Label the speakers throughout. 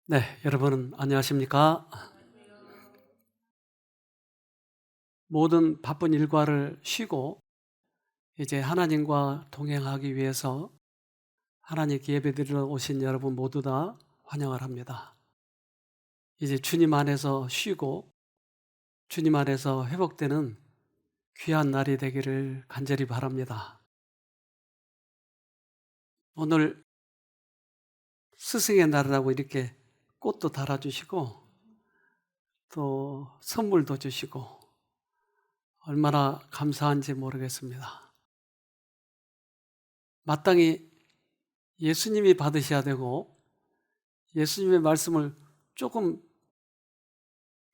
Speaker 1: 네, 여러분 안녕하십니까? 모든 바쁜 일과를 쉬고 이제 하나님과 동행하기 위해서 하나님께 예배드리러 오신 여러분 모두 다 환영을 합니다. 이제 주님 안에서 쉬고 주님 안에서 회복되는 귀한 날이 되기를 간절히 바랍니다. 오늘 스승의 날이라고 이렇게 꽃도 달아주시고 또 선물도 주시고 얼마나 감사한지 모르겠습니다. 마땅히 예수님이 받으셔야 되고 예수님의 말씀을 조금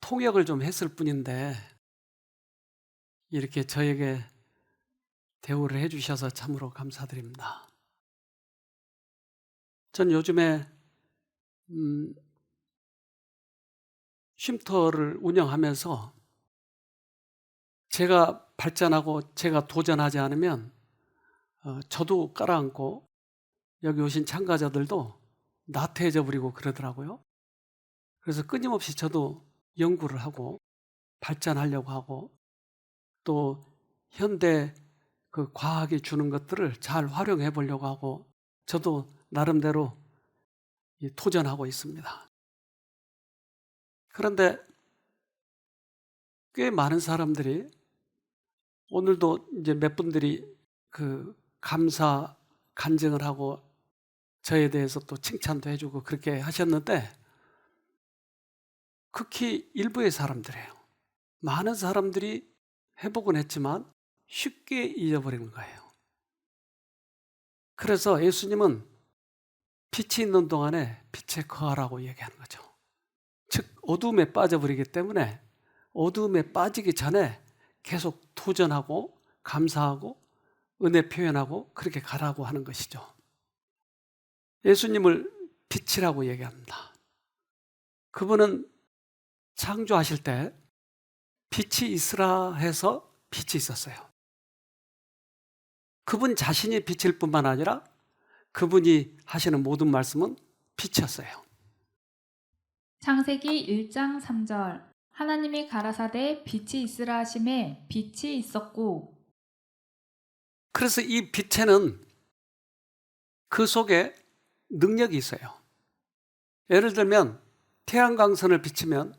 Speaker 1: 통역을 좀 했을 뿐인데 이렇게 저에게 대우를 해주셔서 참으로 감사드립니다. 전 요즘에 쉼터를 운영하면서 제가 발전하고 제가 도전하지 않으면 저도 깔아앉고 여기 오신 참가자들도 나태해져 버리고 그러더라고요. 그래서 끊임없이 저도 연구를 하고 발전하려고 하고 또 현대 그 과학이 주는 것들을 잘 활용해 보려고 하고 저도 나름대로 도전하고 있습니다. 그런데 꽤 많은 사람들이 오늘도 이제 몇 분들이 그 감사 간증을 하고 저에 대해서 또 칭찬도 해주고 그렇게 하셨는데 극히 일부의 사람들이에요. 많은 사람들이 회복은 했지만 쉽게 잊어버리는 거예요. 그래서 예수님은 빛이 있는 동안에 빛에 거하라고 얘기하는 거죠. 즉 어두움에 빠져버리기 때문에 어두움에 빠지기 전에 계속 도전하고 감사하고 은혜 표현하고 그렇게 가라고 하는 것이죠. 예수님을 빛이라고 얘기합니다. 그분은 창조하실 때 빛이 있으라 해서 빛이 있었어요. 그분 자신이 빛일 뿐만 아니라 그분이 하시는 모든 말씀은 빛이었어요.
Speaker 2: 창세기 1장 3절 하나님이 가라사대 빛이 있으라 하심에 빛이 있었고.
Speaker 1: 그래서 이 빛에는 그 속에 능력이 있어요. 예를 들면 태양광선을 비치면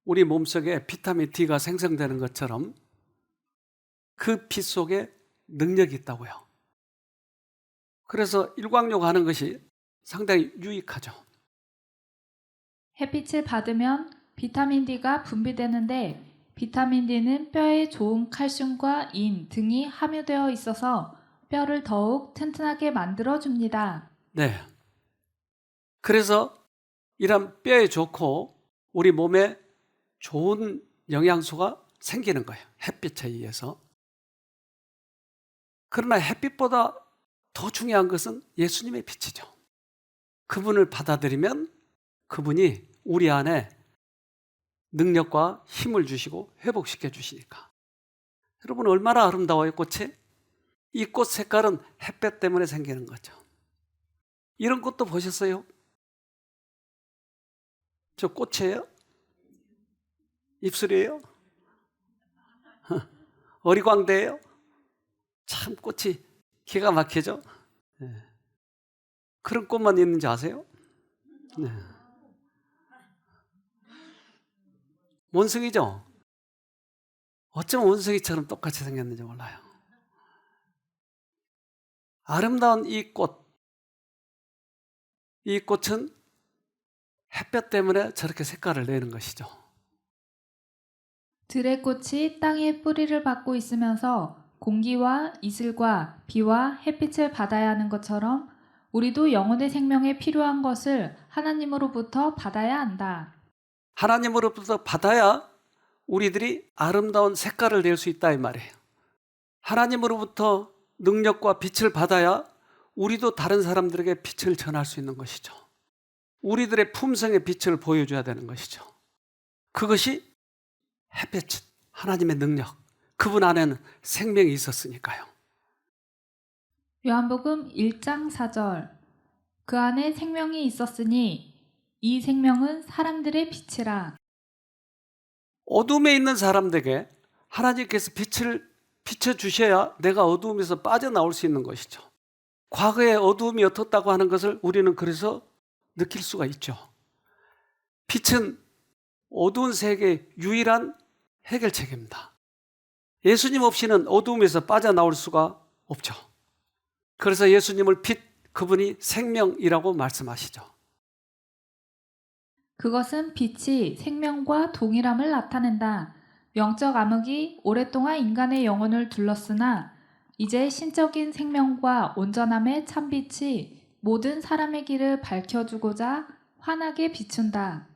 Speaker 1: 우리 몸속에 비타민 D가 생성되는 것처럼 그 빛 속에 능력이 있다고요. 그래서 일광욕 하는 것이 상당히 유익하죠.
Speaker 2: 햇빛을 받으면 비타민 D가 분비되는데 비타민 D는 뼈에 좋은 칼슘과 인 등이 함유되어 있어서 뼈를 더욱 튼튼하게 만들어줍니다.
Speaker 1: 네. 그래서 이런 뼈에 좋고 우리 몸에 좋은 영양소가 생기는 거예요. 햇빛에 의해서. 그러나 햇빛보다 더 중요한 것은 예수님의 빛이죠. 그분을 받아들이면 그분이 우리 안에 능력과 힘을 주시고 회복시켜 주시니까. 여러분 얼마나 아름다워요, 꽃이? 이 꽃 색깔은 햇볕 때문에 생기는 거죠. 이런 꽃도 보셨어요? 저 꽃이에요? 입술이에요? 어리광대예요? 참 꽃이 기가 막히죠? 네. 그런 꽃만 있는지 아세요? 네. 원숭이죠? 어쩜 원숭이처럼 똑같이 생겼는지 몰라요. 아름다운 이 꽃은 햇볕 때문에 저렇게 색깔을 내는 것이죠.
Speaker 2: 들의 꽃이 땅에 뿌리를 받고 있으면서 공기와 이슬과 비와 햇빛을 받아야 하는 것처럼 우리도 영혼의 생명에 필요한 것을 하나님으로부터 받아야 한다.
Speaker 1: 하나님으로부터 받아야 우리들이 아름다운 색깔을 낼 수 있다 이 말이에요. 하나님으로부터 능력과 빛을 받아야 우리도 다른 사람들에게 빛을 전할 수 있는 것이죠. 우리들의 품성의 빛을 보여줘야 되는 것이죠. 그것이 햇볕, 하나님의 능력, 그분 안에는 생명이 있었으니까요.
Speaker 2: 요한복음 1장 4절 그 안에 생명이 있었으니 이 생명은 사람들의 빛이라.
Speaker 1: 어둠에 있는 사람들에게 하나님께서 빛을 비춰주셔야 내가 어둠에서 빠져나올 수 있는 것이죠. 과거의 어둠이 어떻다고 하는 것을 우리는 그래서 느낄 수가 있죠. 빛은 어두운 세계의 유일한 해결책입니다. 예수님 없이는 어둠에서 빠져나올 수가 없죠. 그래서 예수님을 빛, 그분이 생명이라고 말씀하시죠.
Speaker 2: 그것은 빛이 생명과 동일함을 나타낸다. 영적 암흑이 오랫동안 인간의 영혼을 둘렀으나 이제 신적인 생명과 온전함의 참빛이 모든 사람의 길을 밝혀주고자 환하게 비춘다.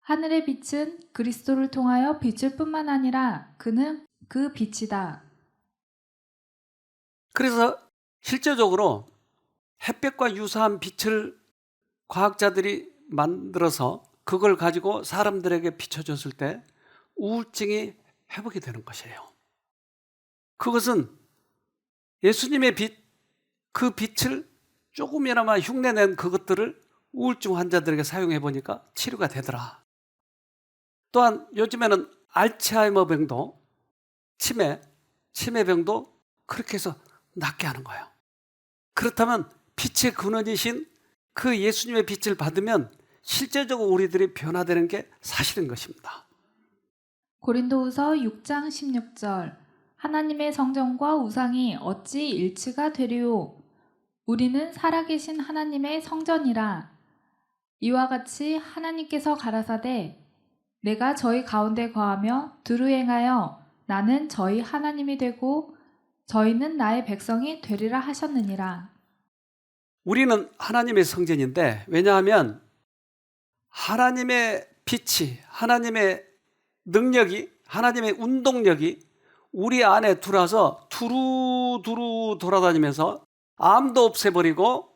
Speaker 2: 하늘의 빛은 그리스도를 통하여 비출 뿐만 아니라 그는 그 빛이다.
Speaker 1: 그래서 실제적으로 햇볕과 유사한 빛을 과학자들이 만들어서 그걸 가지고 사람들에게 비춰줬을 때 우울증이 회복이 되는 것이에요. 그것은 예수님의 빛, 그 빛을 조금이나마 흉내낸 그것들을 우울증 환자들에게 사용해 보니까 치료가 되더라. 또한 요즘에는 알츠하이머 병도, 치매병도 그렇게 해서 낫게 하는 거예요. 그렇다면 빛의 근원이신 그 예수님의 빛을 받으면 실제적으로 우리들이 변화되는 게 사실인 것입니다.
Speaker 2: 고린도후서 6장 16절 하나님의 성전과 우상이 어찌 일치가 되리요? 우리는 살아계신 하나님의 성전이라. 이와 같이 하나님께서 가라사대 내가 저희 가운데 거하며 두루 행하여 나는 저희 하나님이 되고 저희는 나의 백성이 되리라 하셨느니라.
Speaker 1: 우리는 하나님의 성전인데 왜냐하면 하나님의 빛이, 하나님의 능력이, 하나님의 운동력이 우리 안에 들어와서 두루두루 돌아다니면서 암도 없애버리고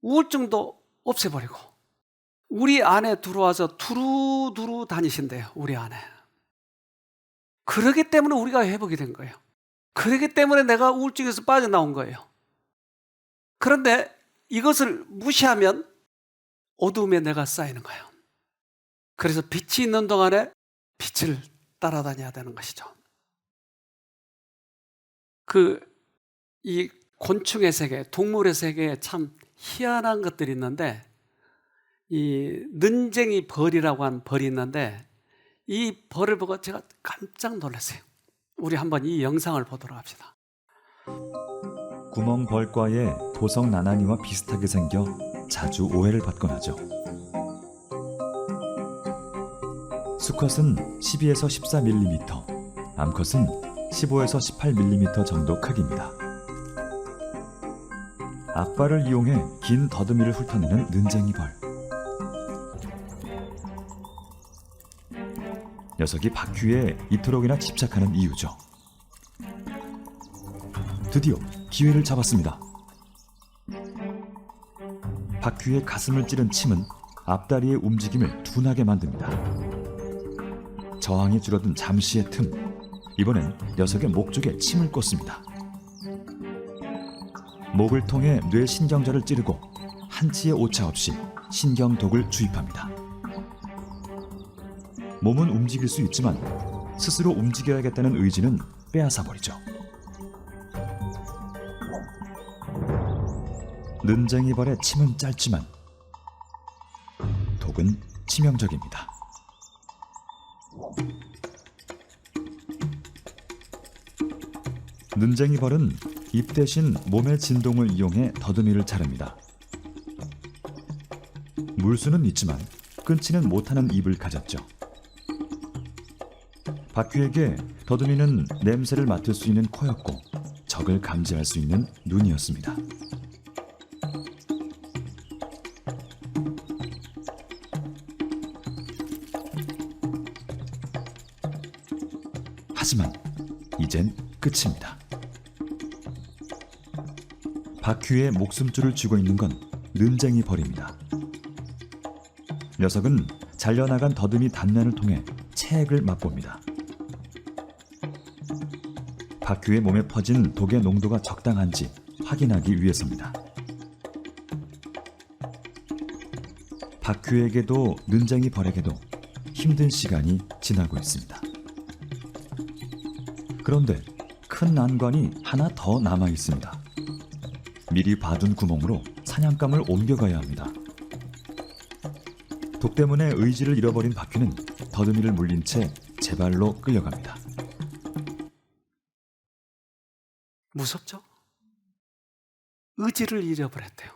Speaker 1: 우울증도 없애버리고 우리 안에 들어와서 두루두루 다니신대요. 우리 안에. 그러기 때문에 우리가 회복이 된 거예요. 그러기 때문에 내가 우울증에서 빠져나온 거예요. 그런데 이것을 무시하면 어두움에 내가 쌓이는 거예요. 그래서 빛이 있는 동안에 빛을 따라다녀야 되는 것이죠. 이 곤충의 세계, 동물의 세계에 참 희한한 것들이 있는데 이 는쟁이 벌이라고 하는 벌이 있는데 이 벌을 보고 제가 깜짝 놀랐어요. 우리 한번 이 영상을 보도록 합시다.
Speaker 3: 구멍벌과의 보석 나나니와 비슷하게 생겨 자주 오해를 받곤 하죠. 수컷은 12에서 14mm, 암컷은 15에서 18mm 정도 크기입니다. 앞발을 이용해 긴 더듬이를 훑어내는 는쟁이벌. 녀석이 바퀴에 이토록이나 집착하는 이유죠. 드디어 기회를 잡았습니다. 바퀴의 가슴을 찌른 침은 앞다리의 움직임을 둔하게 만듭니다. 저항이 줄어든 잠시의 틈, 이번엔 녀석의 목 쪽에 침을 꽂습니다. 목을 통해 뇌신경절을 찌르고 한치의 오차 없이 신경독을 주입합니다. 몸은 움직일 수 있지만 스스로 움직여야겠다는 의지는 빼앗아버리죠. 는쟁이벌의 침은 짧지만 독은 치명적입니다. 는쟁이벌은 입 대신 몸의 진동을 이용해 더듬이를 자릅니다. 물수는 있지만 끊지는 못하는 입을 가졌죠. 바퀴에게 더듬이는 냄새를 맡을 수 있는 코였고 적을 감지할 수 있는 눈이었습니다. 하지만 이젠 끝입니다. 바퀴에 목숨줄을 쥐고 있는 건 는쟁이 벌입니다. 녀석은 잘려나간 더듬이 단면을 통해 체액을 맛봅니다. 바퀴의 몸에 퍼진 독의 농도가 적당한지 확인하기 위해서입니다. 바퀴에게도 는쟁이 벌에게도 힘든 시간이 지나고 있습니다. 그런데 큰 난관이 하나 더 남아 있습니다. 미리 봐둔 구멍으로 사냥감을 옮겨가야 합니다. 독 때문에 의지를 잃어버린 바퀴는 더듬이를 물린 채 제 발로 끌려갑니다.
Speaker 1: 무섭죠? 의지를 잃어버렸대요.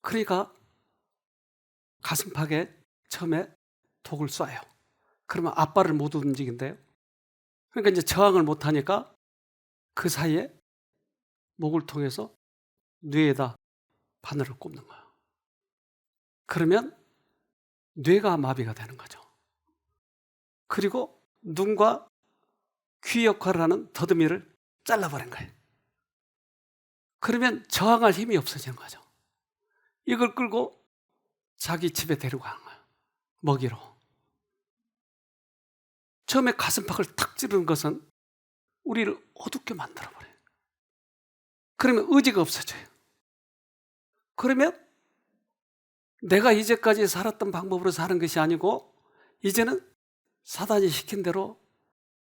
Speaker 1: 그러니까 가슴팍에 처음에 독을 쏴요. 그러면 앞발을 못 움직인대요. 그러니까 이제 저항을 못하니까 그 사이에 목을 통해서 뇌에다 바늘을 꼽는 거예요. 그러면 뇌가 마비가 되는 거죠. 그리고 눈과 귀 역할을 하는 더듬이를 잘라버린 거예요. 그러면 저항할 힘이 없어지는 거죠. 이걸 끌고 자기 집에 데리고 가는 거예요. 먹이로. 처음에 가슴팍을 탁 찌르는 것은 우리를 어둡게 만들어버려요. 그러면 의지가 없어져요. 그러면 내가 이제까지 살았던 방법으로 사는 것이 아니고 이제는 사단이 시킨 대로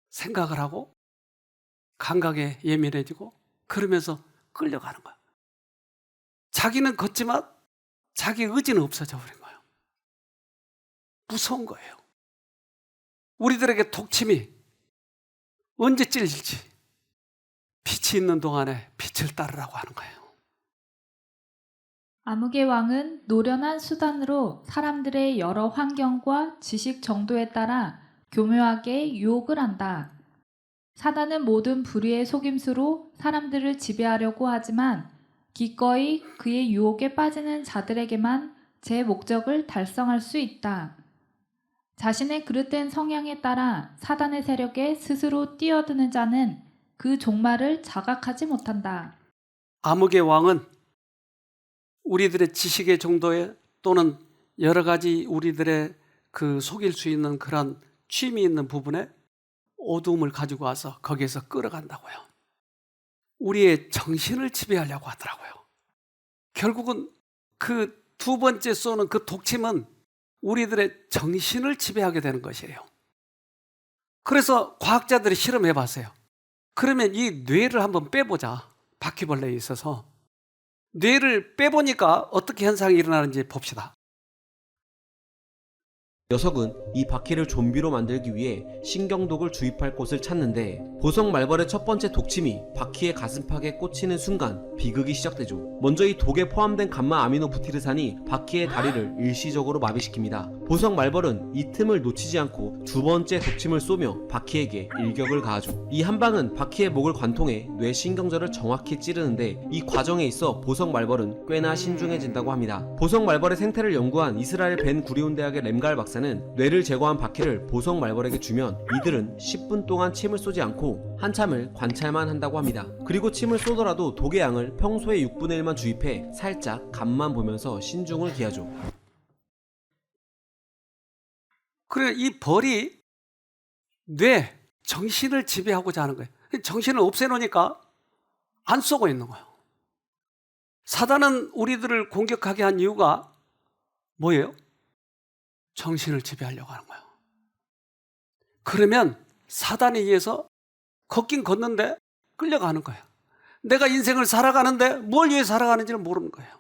Speaker 1: 생각을 하고 감각에 예민해지고 그러면서 끌려가는 거예요. 자기는 걷지만 자기 의지는 없어져 버린 거예요. 무서운 거예요. 우리들에게 독침이 언제 찔릴지 빛이 있는 동안에 빛을 따르라고 하는 거예요.
Speaker 2: 암흑의 왕은 노련한 수단으로 사람들의 여러 환경과 지식 정도에 따라 교묘하게 유혹을 한다. 사단은 모든 불의의 속임수로 사람들을 지배하려고 하지만 기꺼이 그의 유혹에 빠지는 자들에게만 제 목적을 달성할 수 있다. 자신의 그릇된 성향에 따라 사단의 세력에 스스로 뛰어드는 자는 그 종말을 자각하지 못한다.
Speaker 1: 암흑의 왕은 우리들의 지식의 정도에 또는 여러 가지 우리들의 그 속일 수 있는 그런 취미 있는 부분에 어두움을 가지고 와서 거기에서 끌어간다고요. 우리의 정신을 지배하려고 하더라고요. 결국은 그 두 번째 쏘는 그 독침은 우리들의 정신을 지배하게 되는 것이에요. 그래서 과학자들이 실험해 봤어요. 그러면 이 뇌를 한번 빼보자. 바퀴벌레에 있어서. 뇌를 빼보니까 어떻게 현상이 일어나는지 봅시다.
Speaker 4: 녀석은 이 바퀴를 좀비로 만들기 위해 신경독을 주입할 곳을 찾는데 보석 말벌의 첫 번째 독침이 바퀴의 가슴팍에 꽂히는 순간 비극이 시작되죠. 먼저 이 독에 포함된 감마 아미노 부티르산이 바퀴의 다리를 일시적으로 마비시킵니다. 보석 말벌은 이 틈을 놓치지 않고 두 번째 독침을 쏘며 바퀴에게 일격을 가하죠. 이 한 방은 바퀴의 목을 관통해 뇌 신경절을 정확히 찌르는데 이 과정에 있어 보석 말벌은 꽤나 신중해진다고 합니다. 보석 말벌의 생태를 연구한 이스라엘 벤 구리온 대학의 렘갈 박사는 뇌를 제거한 바퀴를 보석 말벌에게 주면 이들은 10분 동안 침을 쏘지 않고 한참을 관찰만 한다고 합니다. 그리고 침을 쏘더라도 독의 양을 평소의 6분의 1만 주입해 살짝 간만 보면서 신중을 기하죠.
Speaker 1: 그래, 이 벌이 뇌, 정신을 지배하고자 하는 거예요. 정신을 없애놓으니까 안 쏘고 있는 거예요. 사단은 우리들을 공격하게 한 이유가 뭐예요? 정신을 지배하려고 하는 거예요. 그러면 사단에 의해서 걷긴 걷는데 끌려가는 거예요. 내가 인생을 살아가는데 뭘 위해 살아가는지를 모르는 거예요.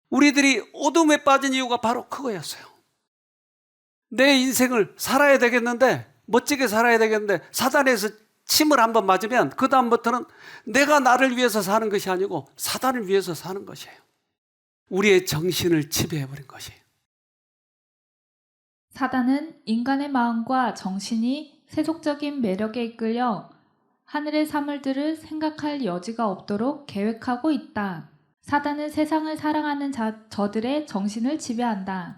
Speaker 1: 우리들이 어둠에 빠진 이유가 바로 그거였어요. 내 인생을 살아야 되겠는데, 멋지게 살아야 되겠는데 사단에서 침을 한번 맞으면 그 다음부터는 내가 나를 위해서 사는 것이 아니고 사단을 위해서 사는 것이에요. 우리의 정신을 지배해버린 것이에요.
Speaker 2: 사단은 인간의 마음과 정신이 세속적인 매력에 이끌려 하늘의 사물들을 생각할 여지가 없도록 계획하고 있다. 사단은 세상을 사랑하는 저들의 정신을 지배한다.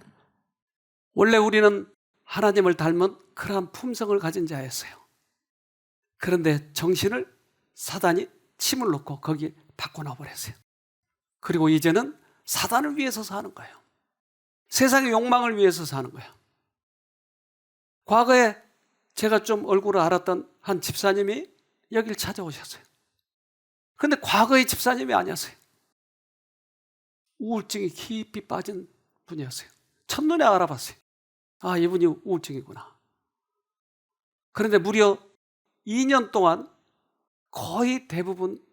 Speaker 1: 원래 우리는 하나님을 닮은 그러한 품성을 가진 자였어요. 그런데 정신을 사단이 침을 놓고 거기에 바꿔놔버렸어요. 그리고 이제는 사단을 위해서 사는 거예요. 세상의 욕망을 위해서 사는 거예요. 과거에 제가 좀 얼굴을 알았던 한 집사님이 여길 찾아오셨어요. 그런데 과거의 집사님이 아니었어요. 우울증이 깊이 빠진 분이었어요. 첫눈에 알아봤어요. 아, 이분이 우울증이구나. 그런데 무려 2년 동안 거의 대부분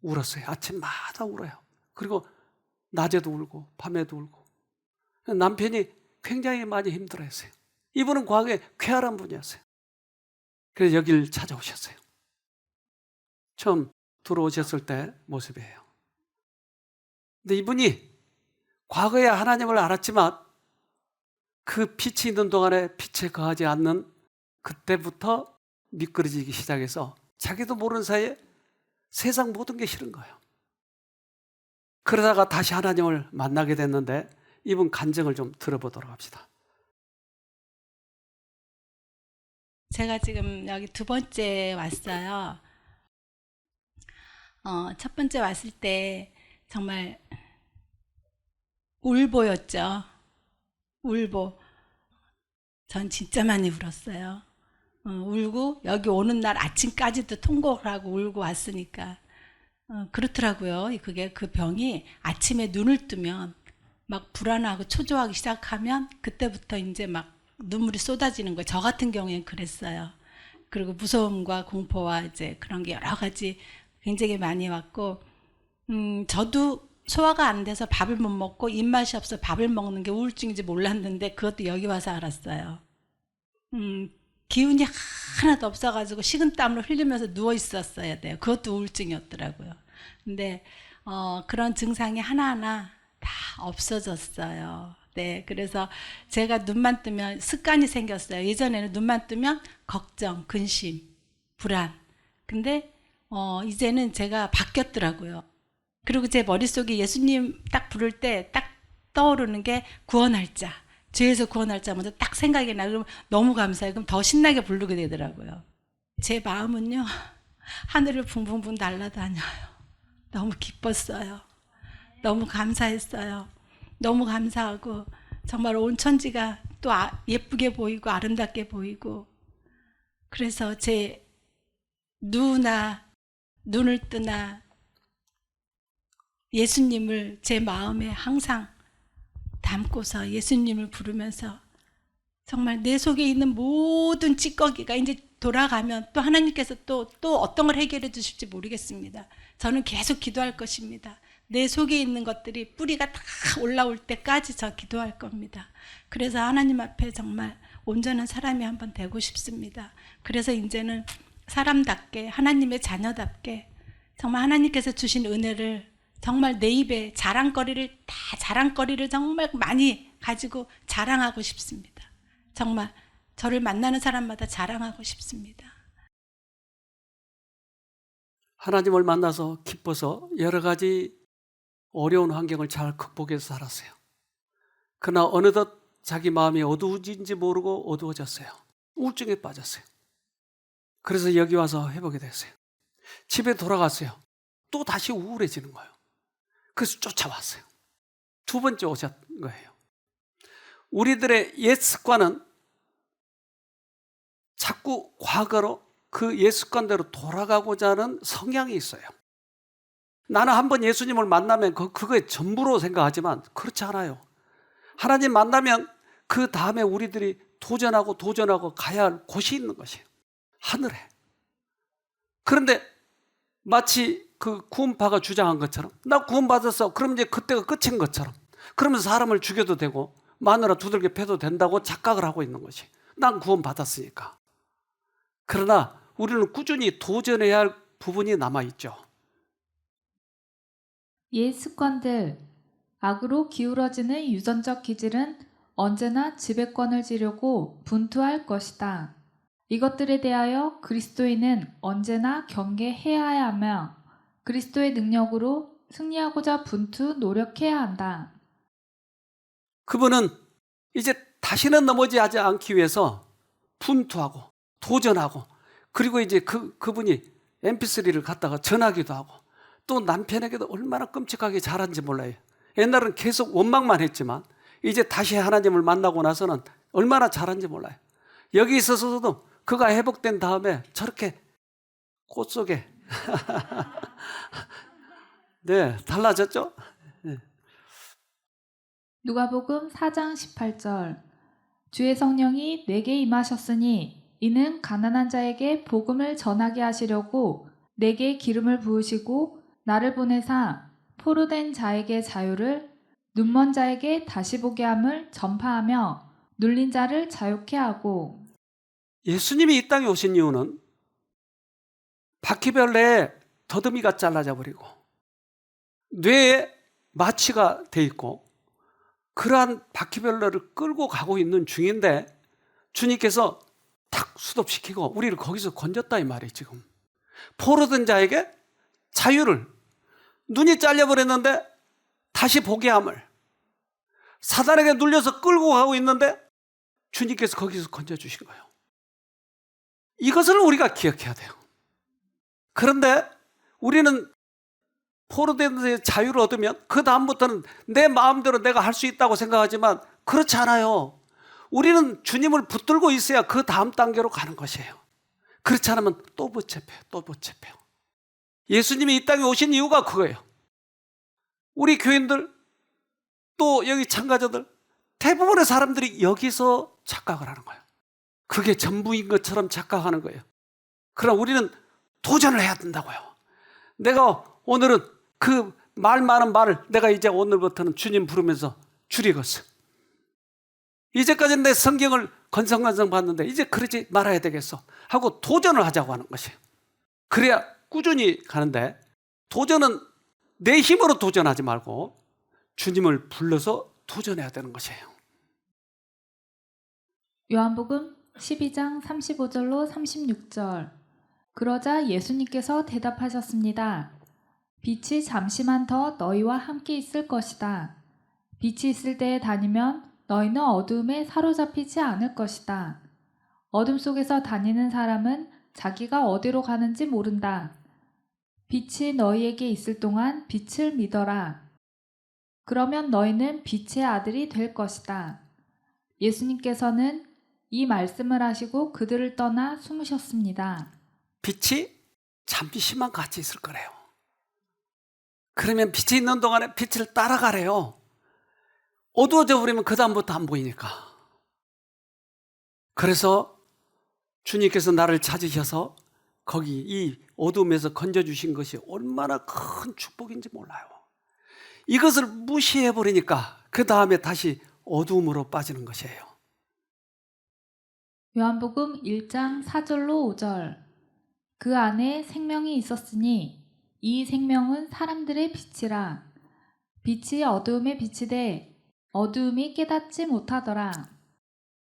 Speaker 1: 울었어요. 아침마다 울어요. 그리고 낮에도 울고 밤에도 울고. 남편이 굉장히 많이 힘들어했어요. 이분은 과거에 쾌활한 분이었어요. 그래서 여길 찾아오셨어요. 처음 들어오셨을 때 모습이에요. 근데 이분이 과거에 하나님을 알았지만 그 빛이 있는 동안에 빛에 거하지 않는 그때부터 미끄러지기 시작해서 자기도 모르는 사이에 세상 모든 게 싫은 거예요. 그러다가 다시 하나님을 만나게 됐는데 이분 간증을 좀 들어보도록 합시다.
Speaker 5: 제가 지금 여기 두 번째 왔어요. 첫 번째 왔을 때 정말 울보였죠. 울보. 전 진짜 많이 울었어요. 울고 여기 오는 날 아침까지도 통곡을 하고 울고 왔으니까 그렇더라고요. 그게 그 병이 아침에 눈을 뜨면 막 불안하고 초조하기 시작하면 그때부터 이제 막 눈물이 쏟아지는 거예요. 저 같은 경우에는 그랬어요. 그리고 무서움과 공포와 이제 그런 게 여러 가지 굉장히 많이 왔고, 저도 소화가 안 돼서 밥을 못 먹고 입맛이 없어 밥을 먹는 게 우울증인지 몰랐는데 그것도 여기 와서 알았어요. 기운이 하나도 없어가지고 식은땀을 흘리면서 누워 있었어야 돼요. 그것도 우울증이었더라고요. 근데 그런 증상이 하나하나 다 없어졌어요. 네, 그래서 제가 눈만 뜨면 습관이 생겼어요. 예전에는 눈만 뜨면 걱정, 근심, 불안. 근데 이제는 제가 바뀌었더라고요. 그리고 제 머릿속에 예수님 딱 부를 때 딱 떠오르는 게 구원할 자, 죄에서 구원할 자 먼저 딱 생각이 나. 그럼 너무 감사해요. 그럼 더 신나게 부르게 되더라고요. 제 마음은요, 하늘을 붕붕붕 날아다녀요. 너무 기뻤어요. 너무 감사했어요. 너무 감사하고 정말 온 천지가 또 예쁘게 보이고 아름답게 보이고, 그래서 제 눈을 뜨나 예수님을 제 마음에 항상 담고서 예수님을 부르면서 정말 내 속에 있는 모든 찌꺼기가 이제 돌아가면 또 하나님께서 또 어떤 걸 해결해 주실지 모르겠습니다. 저는 계속 기도할 것입니다. 내 속에 있는 것들이 뿌리가 다 올라올 때까지 저 기도할 겁니다. 그래서 하나님 앞에 정말 온전한 사람이 한번 되고 싶습니다. 그래서 이제는 사람답게, 하나님의 자녀답게 정말 하나님께서 주신 은혜를 정말 내 입에 자랑거리를 정말 많이 가지고 자랑하고 싶습니다. 정말 저를 만나는 사람마다 자랑하고 싶습니다.
Speaker 1: 하나님을 만나서 기뻐서 여러 가지 어려운 환경을 잘 극복해서 살았어요. 그러나 어느덧 자기 마음이 어두워진지 모르고 어두워졌어요. 우울증에 빠졌어요. 그래서 여기 와서 해보게 됐어요. 집에 돌아갔어요. 또 다시 우울해지는 거예요. 그래서 쫓아왔어요. 두 번째 오셨 거예요. 우리들의 옛 습관은 자꾸 과거로 그 옛 습관대로 돌아가고자 하는 성향이 있어요. 나는 한번 예수님을 만나면 그거의 전부로 생각하지만 그렇지 않아요. 하나님 만나면 그 다음에 우리들이 도전하고 가야 할 곳이 있는 것이에요. 하늘에. 그런데 마치 그 구원파가 주장한 것처럼, 나 구원받았어. 그럼 이제 그때가 끝인 것처럼, 그러면서 사람을 죽여도 되고 마누라 두들겨 패도 된다고 착각을 하고 있는 것이, 난 구원받았으니까. 그러나 우리는 꾸준히 도전해야 할 부분이 남아있죠.
Speaker 2: 옛 습관들, 악으로 기울어지는 유전적 기질은 언제나 지배권을 지려고 분투할 것이다. 이것들에 대하여 그리스도인은 언제나 경계해야 하며 그리스도의 능력으로 승리하고자 노력해야 한다.
Speaker 1: 그분은 이제 다시는 넘어지지 않기 위해서 분투하고 도전하고, 그리고 이제 그분이 mp3를 갖다가 전하기도 하고, 또 남편에게도 얼마나 끔찍하게 잘한지 몰라요. 옛날은 계속 원망만 했지만 이제 다시 하나님을 만나고 나서는 얼마나 잘한지 몰라요. 여기 있어서도 그가 회복된 다음에 저렇게 꽃 속에 네, 달라졌죠? 네.
Speaker 2: 누가복음 4장 18절 주의 성령이 내게 임하셨으니 이는 가난한 자에게 복음을 전하게 하시려고 내게 기름을 부으시고 나를 보내사 포로된 자에게 자유를 눈먼 자에게 다시 보게 함을 전파하며 눌린 자를 자유케 하고.
Speaker 1: 예수님이 이 땅에 오신 이유는 바퀴벌레에 더듬이가 잘라져 버리고 뇌에 마취가 돼 있고 그러한 바퀴벌레를 끌고 가고 있는 중인데 주님께서 탁 수습시키고 우리를 거기서 건졌다 이 말이에요. 지금 포로된 자에게 자유를, 눈이 잘려버렸는데 다시 보게 함을, 사단에게 눌려서 끌고 가고 있는데 주님께서 거기서 건져주신 거예요. 이것을 우리가 기억해야 돼요. 그런데 우리는 포로된 데서 자유를 얻으면 그 다음부터는 내 마음대로 내가 할 수 있다고 생각하지만 그렇지 않아요. 우리는 주님을 붙들고 있어야 그 다음 단계로 가는 것이에요. 그렇지 않으면 또 붙잡혀요. 또 붙잡혀요. 예수님이 이 땅에 오신 이유가 그거예요. 우리 교인들 또 여기 참가자들 대부분의 사람들이 여기서 착각을 하는 거예요. 그게 전부인 것처럼 착각하는 거예요. 그럼 우리는 도전을 해야 된다고요. 내가 오늘은 그 말 많은 말을 내가 이제 오늘부터는 주님 부르면서 줄이겠어. 이제까지는 내 성경을 건성건성 봤는데 이제 그러지 말아야 되겠어 하고 도전을 하자고 하는 것이에요. 그래야 꾸준히 가는데 도전은 내 힘으로 도전하지 말고 주님을 불러서 도전해야 되는 것이에요.
Speaker 2: 요한복음 12장 35절로 36절 그러자 예수님께서 대답하셨습니다. 빛이 잠시만 더 너희와 함께 있을 것이다. 빛이 있을 때에 다니면 너희는 어두움에 사로잡히지 않을 것이다. 어둠 속에서 다니는 사람은 자기가 어디로 가는지 모른다. 빛이 너희에게 있을 동안 빛을 믿어라. 그러면 너희는 빛의 아들이 될 것이다. 예수님께서는 이 말씀을 하시고 그들을 떠나 숨으셨습니다.
Speaker 1: 빛이 잠시만 같이 있을 거래요. 그러면 빛이 있는 동안에 빛을 따라가래요. 어두워져 버리면 그 다음부터 안 보이니까. 그래서 주님께서 나를 찾으셔서 거기 이 어둠에서 건져주신 것이 얼마나 큰 축복인지 몰라요. 이것을 무시해 버리니까 그 다음에 다시 어두움으로 빠지는 것이에요.
Speaker 2: 요한복음 1장 4절로 5절 그 안에 생명이 있었으니 이 생명은 사람들의 빛이라. 빛이 어두움에 비치되 어두움이 깨닫지 못하더라.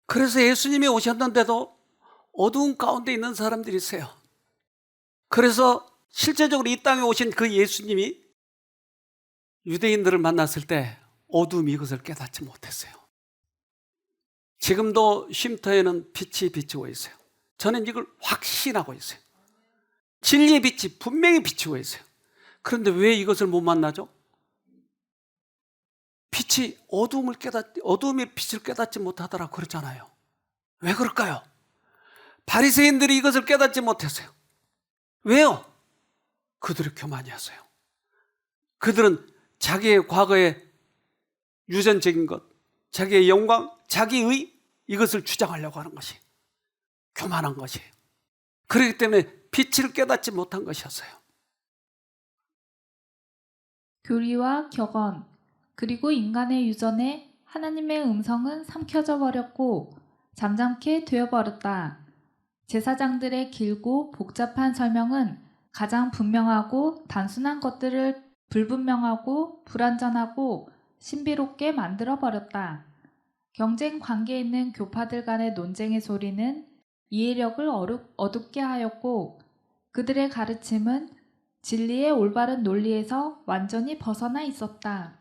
Speaker 1: 그래서 예수님이 오셨는데도 어두운 가운데 있는 사람들이 있어요. 그래서 실제적으로 이 땅에 오신 그 예수님이 유대인들을 만났을 때 어두움이 이것을 깨닫지 못했어요. 지금도 쉼터에는 빛이 비치고 있어요. 저는 이걸 확신하고 있어요. 진리의 빛이 분명히 비치고 있어요. 그런데 왜 이것을 못 만나죠? 빛이 어두움의 빛을 깨닫지 못하더라 그러잖아요. 왜 그럴까요? 바리새인들이 이것을 깨닫지 못했어요. 왜요? 그들이 교만이었어요. 그들은 자기의 과거의 유전적인 것, 자기의 영광, 자기의 이것을 주장하려고 하는 것이 교만한 것이에요. 그렇기 때문에 빛을 깨닫지 못한 것이었어요.
Speaker 2: 교리와 격언 그리고 인간의 유전에 하나님의 음성은 삼켜져 버렸고 잠잠케 되어버렸다. 제사장들의 길고 복잡한 설명은 가장 분명하고 단순한 것들을 불분명하고 불완전하고 신비롭게 만들어버렸다. 경쟁 관계에 있는 교파들 간의 논쟁의 소리는 이해력을 어둡게 하였고 그들의 가르침은 진리의 올바른 논리에서 완전히 벗어나 있었다.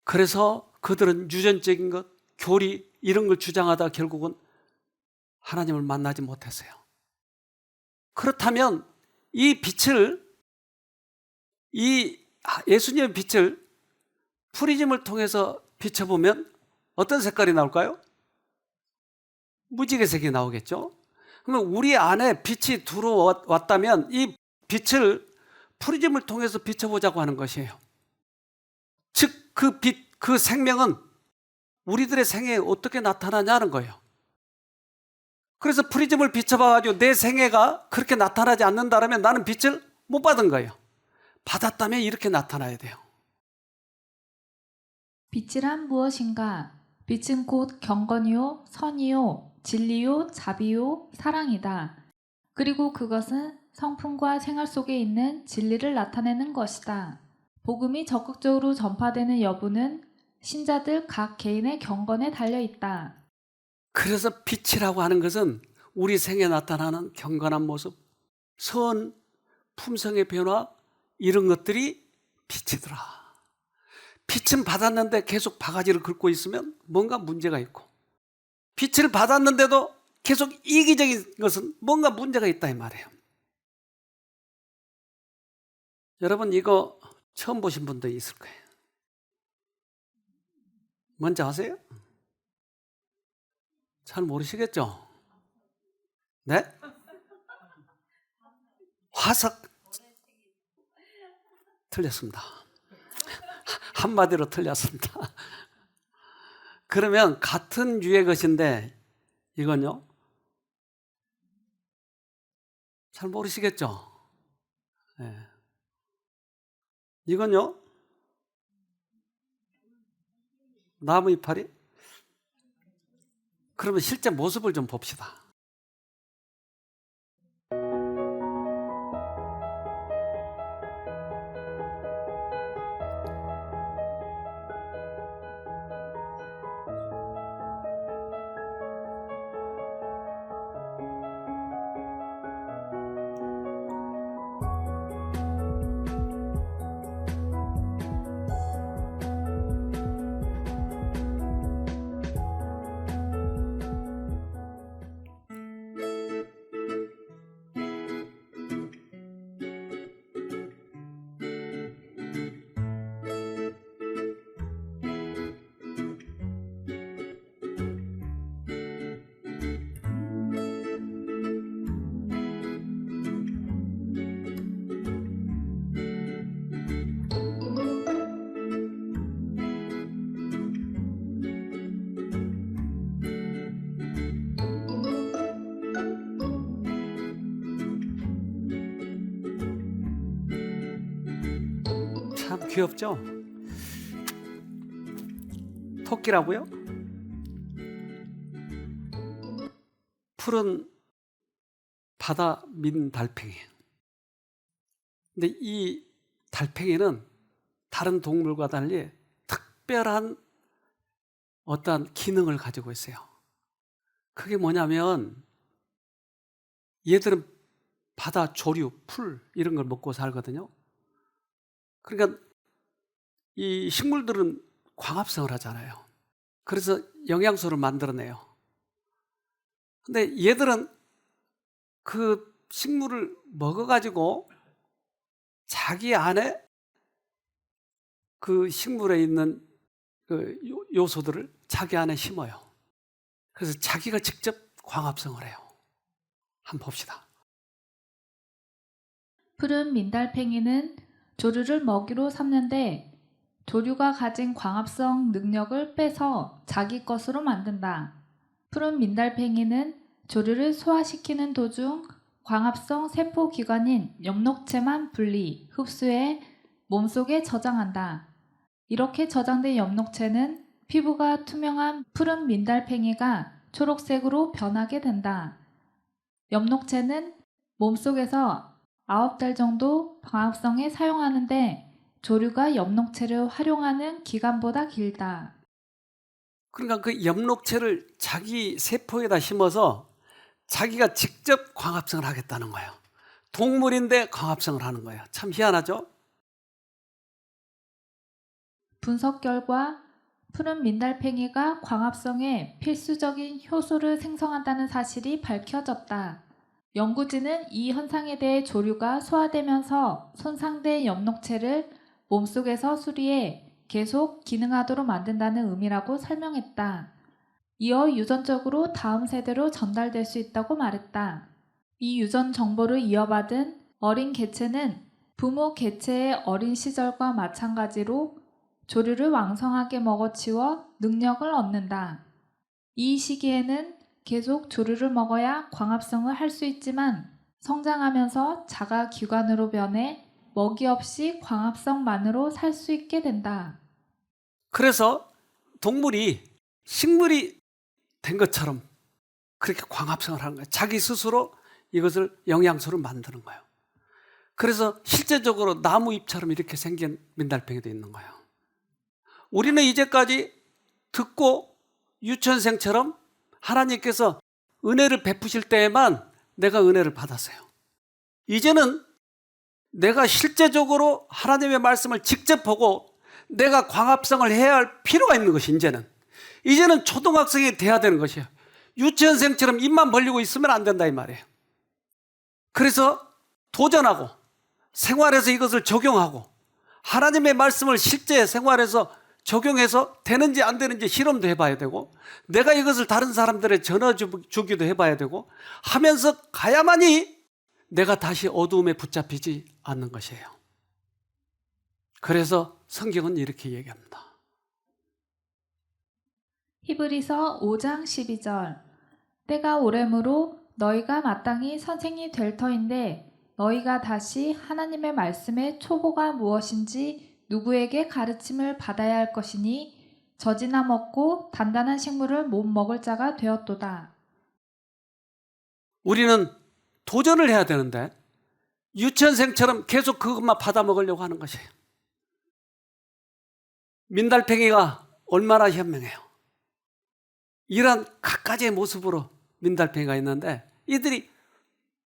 Speaker 1: 그래서 그들은 유전적인 것, 교리 이런 걸 주장하다 결국은 하나님을 만나지 못했어요. 그렇다면 이 빛을, 이 예수님의 빛을 프리즘을 통해서 비춰보면 어떤 색깔이 나올까요? 무지개색이 나오겠죠? 그러면 우리 안에 빛이 들어왔다면 이 빛을 프리즘을 통해서 비춰보자고 하는 것이에요. 즉 그 빛, 그 생명은 우리들의 생애에 어떻게 나타나냐는 거예요. 그래서 프리즘을 비춰봐가지고 내 생애가 그렇게 나타나지 않는다면 나는 빛을 못 받은 거예요. 받았다면 이렇게 나타나야 돼요.
Speaker 2: 빛이란 무엇인가? 빛은 곧 경건이요, 선이요, 진리요, 자비요, 사랑이다. 그리고 그것은 성품과 생활 속에 있는 진리를 나타내는 것이다. 복음이 적극적으로 전파되는 여부는 신자들 각 개인의 경건에 달려있다.
Speaker 1: 그래서 빛이라고 하는 것은 우리 생에 나타나는 경건한 모습, 선, 품성의 변화 이런 것들이 빛이더라. 빛은 받았는데 계속 바가지를 긁고 있으면 뭔가 문제가 있고, 빛을 받았는데도 계속 이기적인 것은 뭔가 문제가 있다 이 말이에요. 여러분 이거 처음 보신 분도 있을 거예요. 뭔지 아세요? 잘 모르시겠죠? 네? 화석 틀렸습니다. 한마디로 틀렸습니다. 그러면 같은 유의 것인데 이건요? 잘 모르시겠죠? 네. 이건요? 나무 이파리? 그러면 실제 모습을 좀 봅시다. 참 귀엽죠? 토끼라고요? 푸른 바다 민 달팽이에요. 근데 이 달팽이는 다른 동물과 달리 특별한 어떠한 기능을 가지고 있어요. 그게 뭐냐면 얘들은 바다 조류, 풀 이런 걸 먹고 살거든요. 그러니까 이 식물들은 광합성을 하잖아요. 그래서 영양소를 만들어내요. 근데 얘들은 그 식물을 먹어가지고 자기 안에 그 식물에 있는 그 요소들을 자기 안에 심어요. 그래서 자기가 직접 광합성을 해요. 한번 봅시다.
Speaker 2: 푸른 민달팽이는 조류를 먹이로 삼는데 조류가 가진 광합성 능력을 빼서 자기 것으로 만든다. 푸른 민달팽이는 조류를 소화시키는 도중 광합성 세포기관인 엽록체만 분리, 흡수해 몸속에 저장한다. 이렇게 저장된 엽록체는 피부가 투명한 푸른 민달팽이가 초록색으로 변하게 된다. 엽록체는 몸속에서 9달 정도 광합성에 사용하는데 조류가 엽록체를 활용하는 기간보다 길다.
Speaker 1: 그러니까 그 엽록체를 자기 세포에다 심어서 자기가 직접 광합성을 하겠다는 거예요. 동물인데 광합성을 하는 거예요. 참 희한하죠?
Speaker 2: 분석 결과 푸른 민달팽이가 광합성에 필수적인 효소를 생성한다는 사실이 밝혀졌다. 연구진은 이 현상에 대해 조류가 소화되면서 손상된 엽록체를 몸속에서 수리해 계속 기능하도록 만든다는 의미라고 설명했다. 이어 유전적으로 다음 세대로 전달될 수 있다고 말했다. 이 유전 정보를 이어받은 어린 개체는 부모 개체의 어린 시절과 마찬가지로 조류를 왕성하게 먹어치워 능력을 얻는다. 이 시기에는 계속 조류를 먹어야 광합성을 할 수 있지만 성장하면서 자가 기관으로 변해 먹이 없이 광합성만으로 살 수 있게 된다.
Speaker 1: 그래서 동물이 식물이 된 것처럼 그렇게 광합성을 하는 거예요. 자기 스스로 이것을 영양소로 만드는 거예요. 그래서 실제적으로 나무 잎처럼 이렇게 생긴 민달팽이도 있는 거예요. 우리는 이제까지 듣고 유치원생처럼 하나님께서 은혜를 베푸실 때에만 내가 은혜를 받았어요. 이제는 내가 실제적으로 하나님의 말씀을 직접 보고 내가 광합성을 해야 할 필요가 있는 것이 이제는 초등학생이 돼야 되는 것이에요. 유치원생처럼 입만 벌리고 있으면 안 된다 이 말이에요. 그래서 도전하고 생활에서 이것을 적용하고 하나님의 말씀을 실제 생활에서 적용해서 되는지 안 되는지 실험도 해봐야 되고 내가 이것을 다른 사람들에 전해주기도 해봐야 되고 하면서 가야만이 내가 다시 어두움에 붙잡히지 않는 것이에요. 그래서 성경은 이렇게 얘기합니다.
Speaker 2: 히브리서 5장 12절 때가 오래므로 너희가 마땅히 선생이 될 터인데 너희가 다시 하나님의 말씀의 초보가 무엇인지 누구에게 가르침을 받아야 할 것이니 젖이나 먹고 단단한 식물을 못 먹을 자가 되었도다.
Speaker 1: 우리는 도전을 해야 되는데 유치원생처럼 계속 그것만 받아 먹으려고 하는 것이에요. 민달팽이가 얼마나 현명해요. 이런 갖가지의 모습으로 민달팽이가 있는데 이들이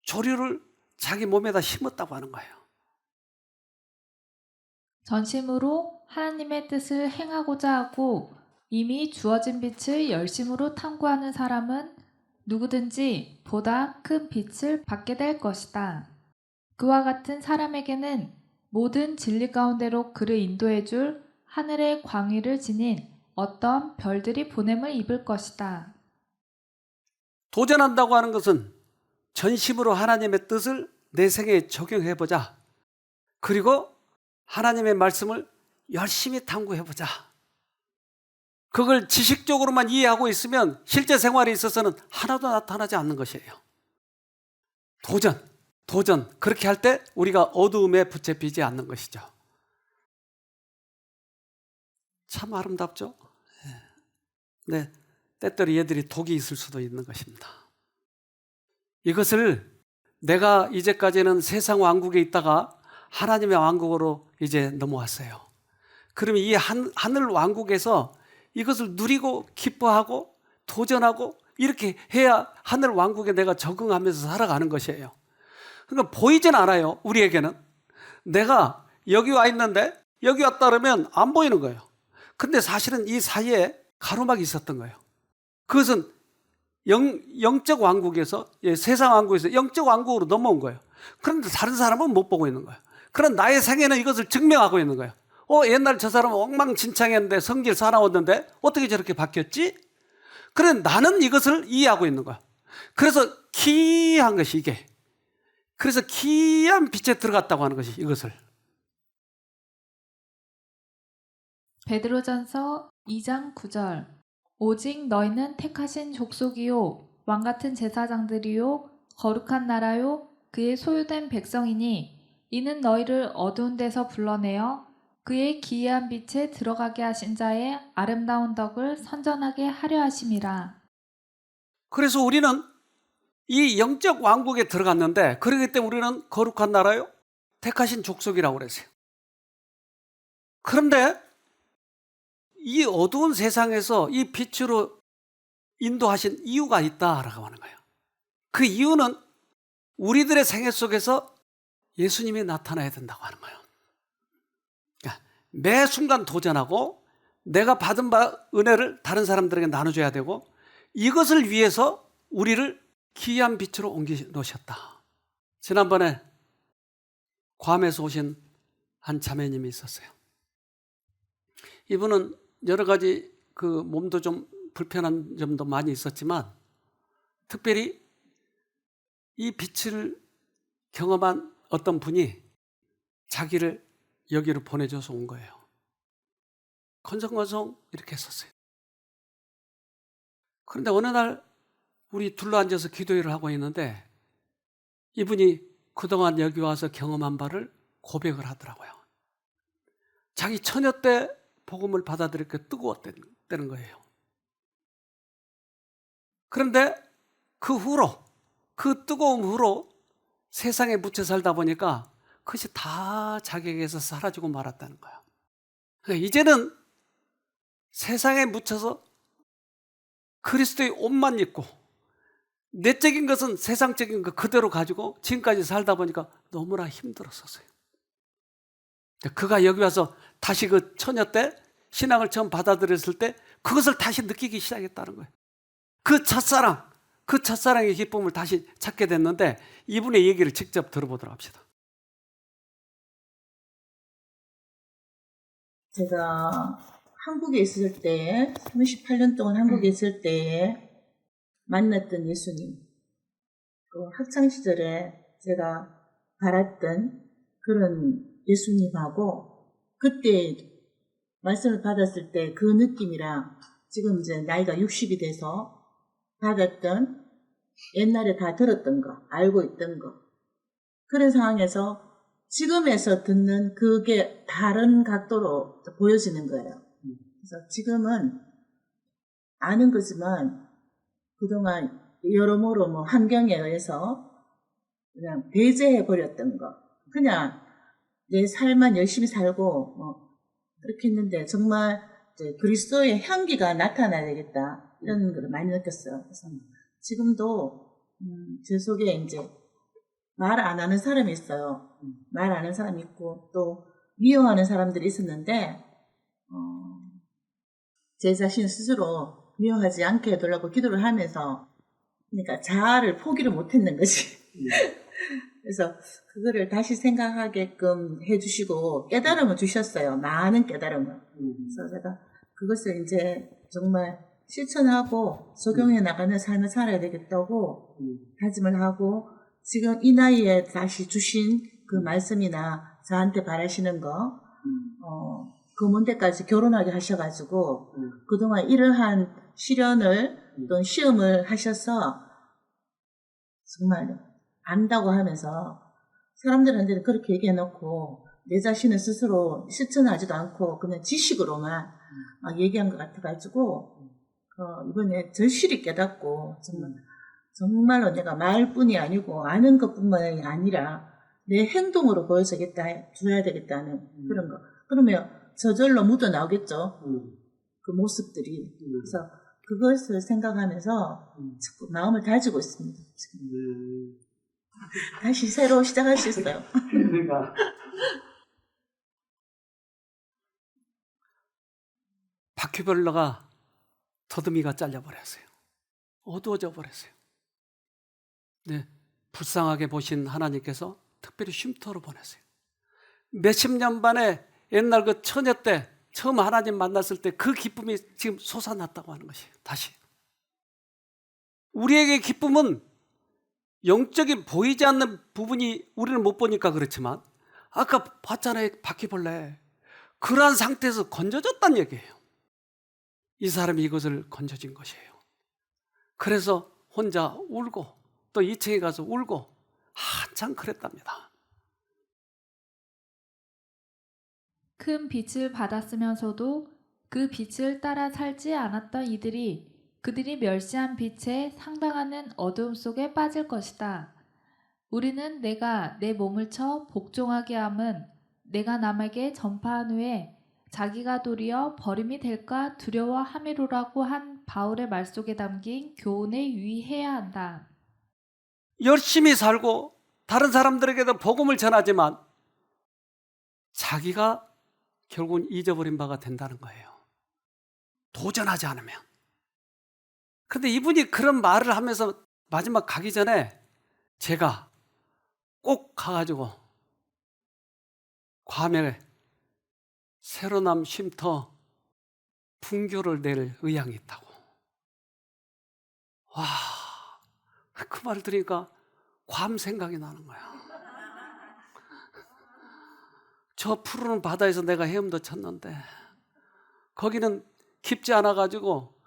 Speaker 1: 조류를 자기 몸에다 심었다고 하는 거예요.
Speaker 2: 전심으로 하나님의 뜻을 행하고자 하고 이미 주어진 빛을 열심으로 탐구하는 사람은 누구든지 보다 큰 빛을 받게 될 것이다. 그와 같은 사람에게는 모든 진리 가운데로 그를 인도해 줄 하늘의 광위를 지닌 어떤 별들이 보냄을 입을 것이다.
Speaker 1: 도전한다고 하는 것은 전심으로 하나님의 뜻을 내 생애에 적용해보자. 그리고 하나님의 말씀을 열심히 탐구해보자. 그걸 지식적으로만 이해하고 있으면 실제 생활에 있어서는 하나도 나타나지 않는 것이에요. 도전. 그렇게 할 때 우리가 어두움에 붙잡히지 않는 것이죠. 참 아름답죠? 네, 때때로 얘들이 독이 있을 수도 있는 것입니다. 이것을 내가 이제까지는 세상 왕국에 있다가 하나님의 왕국으로 이제 넘어왔어요. 그러면 이 하늘 왕국에서 이것을 누리고 기뻐하고 도전하고 이렇게 해야 하늘 왕국에 내가 적응하면서 살아가는 것이에요. 그러니까 보이진 않아요. 우리에게는. 내가 여기 와 있는데 여기 왔다 그러면 안 보이는 거예요. 근데 사실은 이 사이에 가로막이 있었던 거예요. 그것은 영적 왕국에서 세상 왕국에서 영적 왕국으로 넘어온 거예요. 그런데 다른 사람은 못 보고 있는 거예요. 그런 나의 생애는 이것을 증명하고 있는 거예요. 옛날 저 사람은 엉망진창했는데 성질 사나웠는데 어떻게 저렇게 바뀌었지? 그래 나는 이것을 이해하고 있는 거야. 그래서 기이한 것이 이게. 그래서 기이한 빛에 들어갔다고 하는 것이 이것을.
Speaker 2: 베드로전서 2장 9절 오직 너희는 택하신 족속이요 왕같은 제사장들이요 거룩한 나라요 그의 소유된 백성이니 이는 너희를 어두운 데서 불러내어 그의 기이한 빛에 들어가게 하신 자의 아름다운 덕을 선전하게 하려 하심이라.
Speaker 1: 그래서 우리는 이 영적 왕국에 들어갔는데 그렇기 때문에 우리는 거룩한 나라요 택하신 족속이라고 그랬어요. 그런데 이 어두운 세상에서 이 빛으로 인도하신 이유가 있다라고 하는 거예요. 그 이유는 우리들의 생애 속에서 예수님이 나타나야 된다고 하는 거예요. 그러니까 매 순간 도전하고 내가 받은 바 은혜를 다른 사람들에게 나눠줘야 되고 이것을 위해서 우리를 기이한 빛으로 옮겨 놓으셨다. 지난번에 괌에서 오신 한 자매님이 있었어요. 이분은 여러 가지 그 몸도 좀 불편한 점도 많이 있었지만 특별히 이 빛을 경험한 어떤 분이 자기를 여기로 보내줘서 온 거예요. 건성건성 이렇게 했었어요. 그런데 어느 날 우리 둘러앉아서 기도회를 하고 있는데 이분이 그동안 여기 와서 경험한 바를 고백을 하더라고요. 자기 처녀 때 복음을 받아들이니까 뜨거웠다는 거예요. 그런데 그 후로, 그 뜨거움 후로 세상에 묻혀 살다 보니까 그것이 다 자기에게서 사라지고 말았다는 거예요. 그러니까 이제는 세상에 묻혀서 그리스도의 옷만 입고 내적인 것은 세상적인 것 그대로 가지고 지금까지 살다 보니까 너무나 힘들었었어요. 그가 여기 와서 다시 그 처녀 때 신앙을 처음 받아들였을 때 그것을 다시 느끼기 시작했다는 거예요. 그 첫사랑의 기쁨을 다시 찾게 됐는데 이분의 얘기를 직접 들어보도록 합시다.
Speaker 6: 제가 한국에 있을 때, 38년 동안 한국에 있을 때에 만났던 예수님, 그 학창시절에 제가 바랐던 그런 예수님하고 그때 말씀을 받았을 때 그 느낌이랑 지금 이제 나이가 60이 돼서 받았던 옛날에 다 들었던 거, 알고 있던 거, 그런 상황에서 지금에서 듣는 그게 다른 각도로 보여지는 거예요. 그래서 지금은 아는 거지만 그동안 여러모로 뭐 환경에 의해서 그냥 배제해 버렸던 거, 그냥 내 삶만 열심히 살고 뭐 그렇게 했는데 정말 이제 그리스도의 향기가 나타나야 되겠다 이런 걸 많이 느꼈어요. 그래서 지금도 제 속에 이제 말 안 하는 사람이 있어요. 말 안 하는 사람이 있고 또 미워하는 사람들이 있었는데 제 자신 스스로 미워하지 않게 해달라고 기도를 하면서 그러니까 자아를 포기를 못했는 거지. 그래서 그거를 다시 생각하게끔 해주시고 깨달음을 주셨어요. 많은 깨달음을. 그래서 제가 그것을 이제 정말 실천하고 적용해 나가는 삶을 살아야 되겠다고 다짐을 하고 지금 이 나이에 다시 주신 그 말씀이나 저한테 바라시는 거, 그 문제까지 결혼하게 하셔가지고 그동안 이러한 시련을 또는 시험을 하셔서 정말 안다고 하면서 사람들한테는 그렇게 얘기해놓고 내 자신을 스스로 실천하지도 않고 그냥 지식으로만 막 얘기한 것 같아가지고 이번에 절실히 깨닫고 정말로 내가 말뿐이 아니고 아는 것뿐만이 아니라 내 행동으로 보여줘야 되겠다는 그런 거. 그러면 저절로 묻어 나오겠죠. 그 모습들이. 그래서 그것을 생각하면서 자꾸 마음을 다지고 있습니다. 지금. 다시 새로 시작할 수 있어요.
Speaker 1: 그러니까 바퀴벌레가 더듬이가 잘려버렸어요. 어두워져 버렸어요. 네, 불쌍하게 보신 하나님께서 특별히 쉼터로 보냈어요. 몇십 년 만에 옛날 그 처녀 때 처음 하나님 만났을 때 그 기쁨이 지금 솟아났다고 하는 것이에요. 다시 우리에게 기쁨은 영적인 보이지 않는 부분이 우리는 못 보니까 그렇지만 아까 봤잖아요. 바퀴벌레. 그러한 상태에서 건져졌다는 얘기예요. 이 사람이 이것을 건져진 것이에요. 그래서 혼자 울고 또 2층에 가서 울고 한참 그랬답니다.
Speaker 2: 큰 빛을 받았으면서도 그 빛을 따라 살지 않았던 이들이 그들이 멸시한 빛에 상당하는 어두움 속에 빠질 것이다. 우리는 내가 내 몸을 쳐 복종하게 함은 내가 남에게 전파한 후에 자기가 도리어 버림이 될까 두려워함이로라고 한 바울의 말 속에 담긴 교훈에 유의해야 한다.
Speaker 1: 열심히 살고 다른 사람들에게도 복음을 전하지만 자기가 결국은 잊어버린 바가 된다는 거예요. 도전하지 않으면. 그런데 이분이 그런 말을 하면서 마지막 가기 전에 제가 꼭 가가지고 괌에 새로남 쉼터 분교를 낼 의향이 있다고. 와, 그 말을 들으니까 괌 생각이 나는 거야. 저 푸르른 바다에서 내가 헤엄도 쳤는데 거기는 깊지 않아 가지고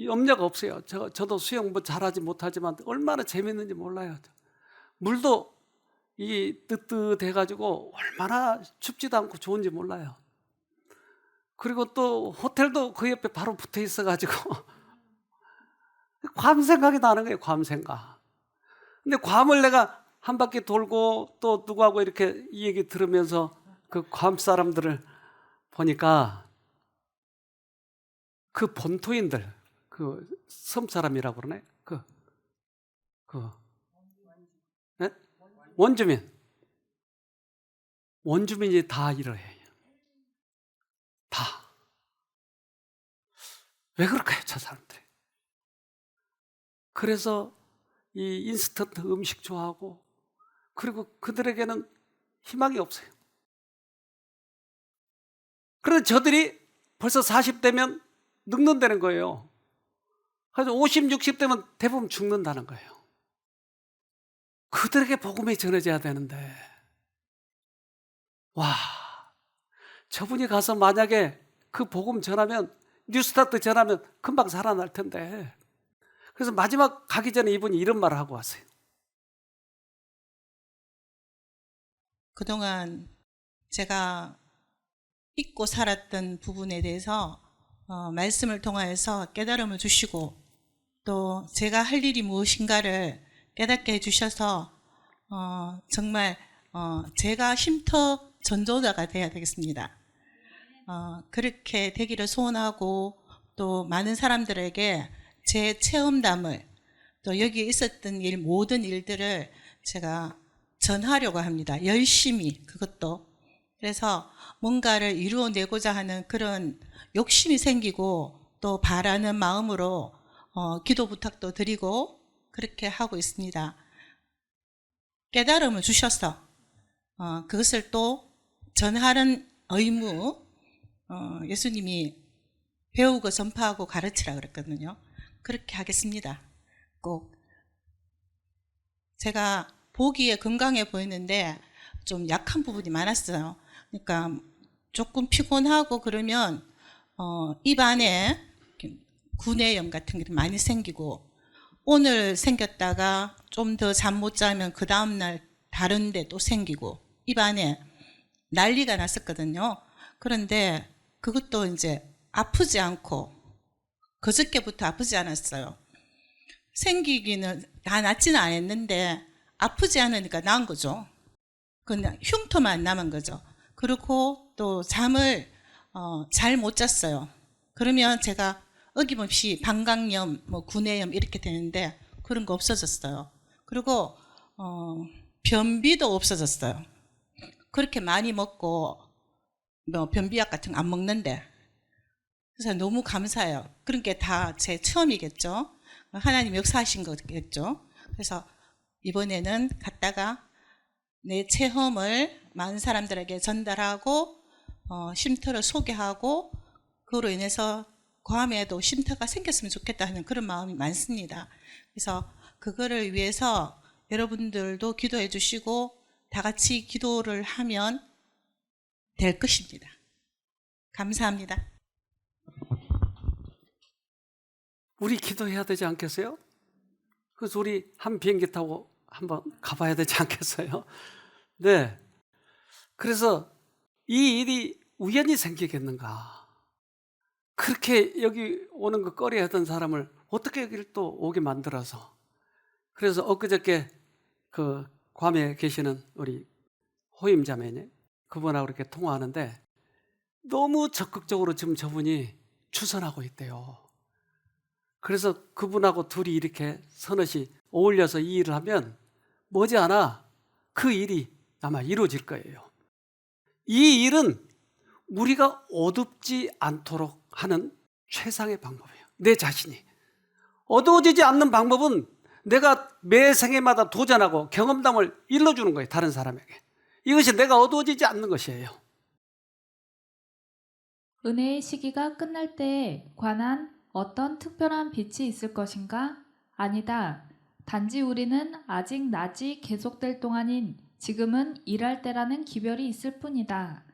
Speaker 1: 염려가 없어요. 저도 수영 뭐 잘하지 못하지만 얼마나 재밌는지 몰라요. 물도 이 뜨뜻해 가지고 얼마나 춥지도 않고 좋은지 몰라요. 그리고 또 호텔도 그 옆에 바로 붙어 있어 가지고 괌 생각이 나는 거예요. 괌 생각. 근데 괌을 내가 한 바퀴 돌고 또 누구하고 이렇게 이 얘기 들으면서 그 괌 사람들을 보니까 그 본토인들, 그 섬 사람이라고 그러네. 네? 원주민이 다 이러해요. 다. 왜 그럴까요, 저 사람들이? 그래서 이 인스턴트 음식 좋아하고, 그리고 그들에게는 희망이 없어요. 그런데 저들이 벌써 40대면 늙는다는 거예요. 그래서 50, 60대면 대부분 죽는다는 거예요. 그들에게 복음이 전해져야 되는데, 와, 저분이 가서 만약에 그 복음 전하면, 뉴스타트 전하면 금방 살아날 텐데. 그래서 마지막 가기 전에 이분이 이런 말을 하고 왔어요.
Speaker 7: 그동안 제가 잊고 살았던 부분에 대해서 말씀을 통하여서 깨달음을 주시고 또 제가 할 일이 무엇인가를 깨닫게 해주셔서 정말 제가 쉼터 전도자가 되어야 되겠습니다. 그렇게 되기를 소원하고 또 많은 사람들에게 제 체험담을 또 여기에 있었던 모든 일들을 제가 전하려고 합니다. 열심히 그것도. 그래서 뭔가를 이루어내고자 하는 그런 욕심이 생기고 또 바라는 마음으로 기도 부탁도 드리고 그렇게 하고 있습니다. 깨달음을 주셔서 그것을 또 전하는 의무, 예수님이 배우고 전파하고 가르치라 그랬거든요. 그렇게 하겠습니다. 꼭. 제가 보기에 건강해 보이는데 좀 약한 부분이 많았어요. 그러니까 조금 피곤하고 그러면 입 안에 구내염 같은 게 많이 생기고 오늘 생겼다가 좀 더 잠 못 자면 그 다음날 다른 데 또 생기고 입 안에 난리가 났었거든요. 그런데 그것도 이제 아프지 않고 그저께부터 아프지 않았어요. 생기기는 다 낫지는 않았는데 아프지 않으니까 나은 거죠. 그냥 흉터만 남은 거죠. 그리고 또 잠을 잘 못 잤어요. 그러면 제가 어김없이 방광염, 구내염 이렇게 되는데 그런 거 없어졌어요. 그리고 변비도 없어졌어요. 그렇게 많이 먹고 변비약 같은 거 안 먹는데 그래서 너무 감사해요. 그런 게 다 제 체험이겠죠. 하나님 역사하신 거겠죠. 그래서 이번에는 갔다가 내 체험을 많은 사람들에게 전달하고 쉼터를 소개하고 그로 인해서 괌에도 쉼터가 생겼으면 좋겠다 하는 그런 마음이 많습니다. 그래서 그거를 위해서 여러분들도 기도해 주시고 다 같이 기도를 하면 될 것입니다. 감사합니다.
Speaker 1: 우리 기도해야 되지 않겠어요? 그래서 우리 한 비행기 타고 한번 가봐야 되지 않겠어요? 네. 그래서 이 일이 우연히 생기겠는가? 그렇게 여기 오는 거 꺼려하던 사람을 어떻게 여기를 또 오게 만들어서. 그래서 엊그저께 그 괌에 계시는 우리 호임자매님 그분하고 이렇게 통화하는데 너무 적극적으로 지금 저분이 추선하고 있대요. 그래서 그분하고 둘이 이렇게 서너시 어울려서 이 일을 하면 머지않아 그 일이 아마 이루어질 거예요. 이 일은 우리가 어둡지 않도록 하는 최상의 방법이에요. 내 자신이. 어두워지지 않는 방법은 내가 매 생애마다 도전하고 경험담을 일러주는 거예요. 다른 사람에게. 이것이 내가 어두워지지 않는 것이에요.
Speaker 2: 은혜의 시기가 끝날 때에 관한 어떤 특별한 빛이 있을 것인가? 아니다. 단지 우리는 아직 낮이 계속될 동안인 지금은 일할 때라는 기별이 있을 뿐이다.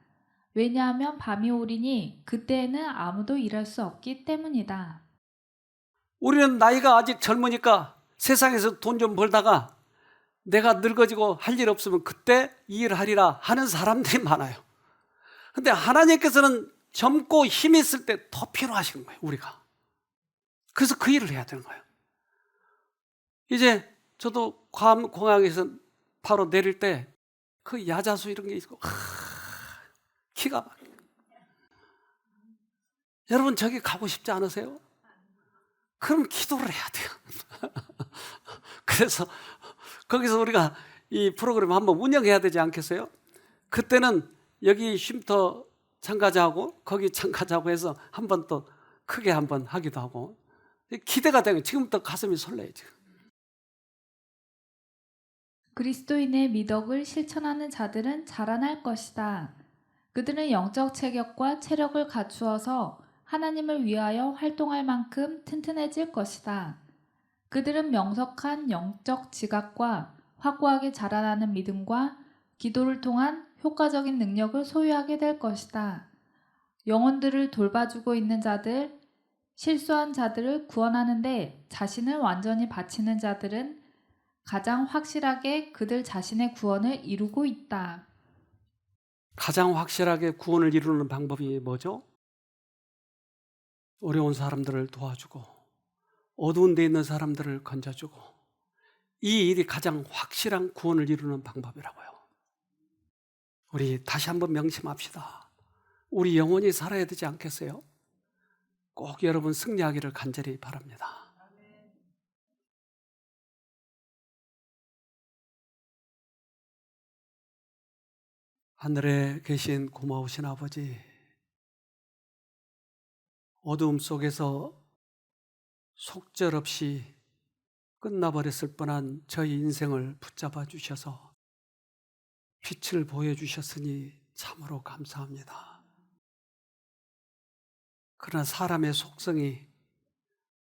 Speaker 2: 왜냐하면 밤이 오리니 그때에는 아무도 일할 수 없기 때문이다.
Speaker 1: 우리는 나이가 아직 젊으니까 세상에서 돈 좀 벌다가 내가 늙어지고 할 일 없으면 그때 이 일하리라 하는 사람들이 많아요. 근데 하나님께서는 젊고 힘 있을 때 더 필요하신 거예요, 우리가. 그래서 그 일을 해야 되는 거예요. 이제 저도 괌 공항에서 바로 내릴 때 그 야자수 이런 게 있고 기가 막혀요. 여러분 저기 가고 싶지 않으세요? 그럼 기도를 해야 돼요. 그래서 거기서 우리가 이 프로그램 한번 운영해야 되지 않겠어요? 그때는 여기 쉼터 참가자하고 거기 참가자하고 해서 한번 또 크게 한번 하기도 하고 기대가 되고 지금부터 가슴이 설레요. 지금.
Speaker 2: 그리스도인의 미덕을 실천하는 자들은 자라날 것이다. 그들은 영적 체격과 체력을 갖추어서 하나님을 위하여 활동할 만큼 튼튼해질 것이다. 그들은 명석한 영적 지각과 확고하게 자라나는 믿음과 기도를 통한 효과적인 능력을 소유하게 될 것이다. 영혼들을 돌봐주고 있는 자들, 실수한 자들을 구원하는데 자신을 완전히 바치는 자들은 가장 확실하게 그들 자신의 구원을 이루고 있다.
Speaker 1: 가장 확실하게 구원을 이루는 방법이 뭐죠? 어려운 사람들을 도와주고 어두운 데 있는 사람들을 건져주고 이 일이 가장 확실한 구원을 이루는 방법이라고요. 우리 다시 한번 명심합시다. 우리 영혼이 살아야 되지 않겠어요? 꼭 여러분 승리하기를 간절히 바랍니다. 하늘에 계신 고마우신 아버지, 어두움 속에서 속절없이 끝나버렸을 뻔한 저희 인생을 붙잡아 주셔서 빛을 보여주셨으니 참으로 감사합니다. 그러나 사람의 속성이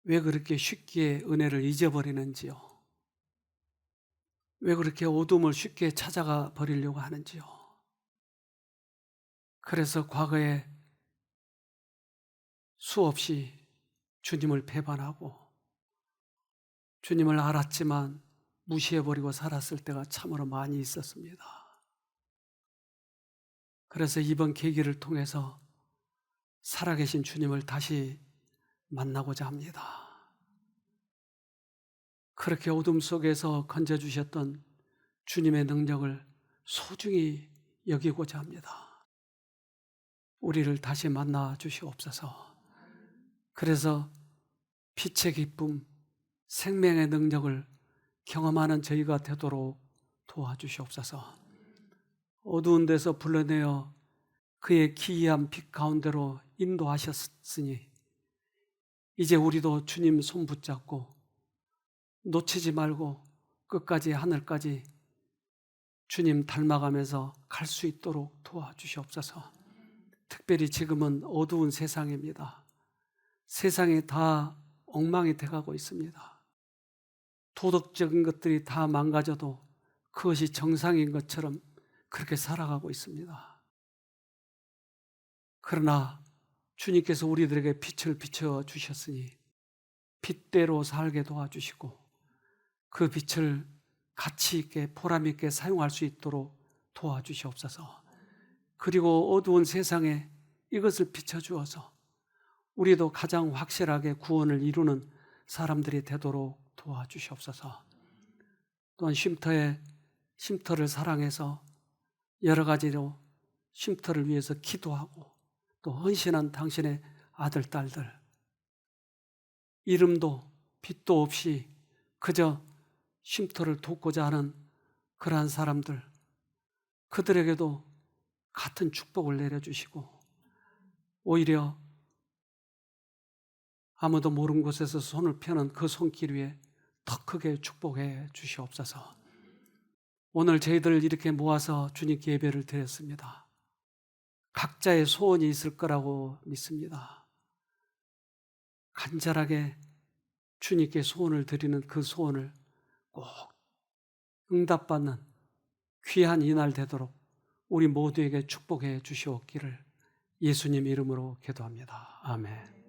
Speaker 1: 왜 그렇게 쉽게 은혜를 잊어버리는지요? 왜 그렇게 어둠을 쉽게 찾아가 버리려고 하는지요? 그래서 과거에 수없이 주님을 배반하고 주님을 알았지만 무시해버리고 살았을 때가 참으로 많이 있었습니다. 그래서 이번 계기를 통해서 살아계신 주님을 다시 만나고자 합니다. 그렇게 어둠 속에서 건져주셨던 주님의 능력을 소중히 여기고자 합니다. 우리를 다시 만나 주시옵소서. 그래서 빛의 기쁨, 생명의 능력을 경험하는 저희가 되도록 도와주시옵소서. 어두운 데서 불러내어 그의 기이한 빛 가운데로 인도하셨으니 이제 우리도 주님 손 붙잡고 놓치지 말고 끝까지 하늘까지 주님 닮아가면서 갈 수 있도록 도와주시옵소서. 특별히 지금은 어두운 세상입니다. 세상이 다 엉망이 돼가고 있습니다. 도덕적인 것들이 다 망가져도 그것이 정상인 것처럼 그렇게 살아가고 있습니다. 그러나 주님께서 우리들에게 빛을 비춰주셨으니 빛대로 살게 도와주시고 그 빛을 가치 있게 보람 있게 사용할 수 있도록 도와주시옵소서. 그리고 어두운 세상에 이것을 비춰주어서 우리도 가장 확실하게 구원을 이루는 사람들이 되도록 도와주시옵소서. 또한 쉼터를 사랑해서 여러 가지로 쉼터를 위해서 기도하고 또 헌신한 당신의 아들, 딸들, 이름도 빛도 없이 그저 쉼터를 돕고자 하는 그러한 사람들, 그들에게도 같은 축복을 내려주시고 오히려 아무도 모르는 곳에서 손을 펴는 그 손길 위에 더 크게 축복해 주시옵소서. 오늘 저희들 이렇게 모아서 주님께 예배를 드렸습니다. 각자의 소원이 있을 거라고 믿습니다. 간절하게 주님께 소원을 드리는 그 소원을 꼭 응답받는 귀한 이날 되도록 우리 모두에게 축복해 주시옵기를 예수님 이름으로 기도합니다. 아멘.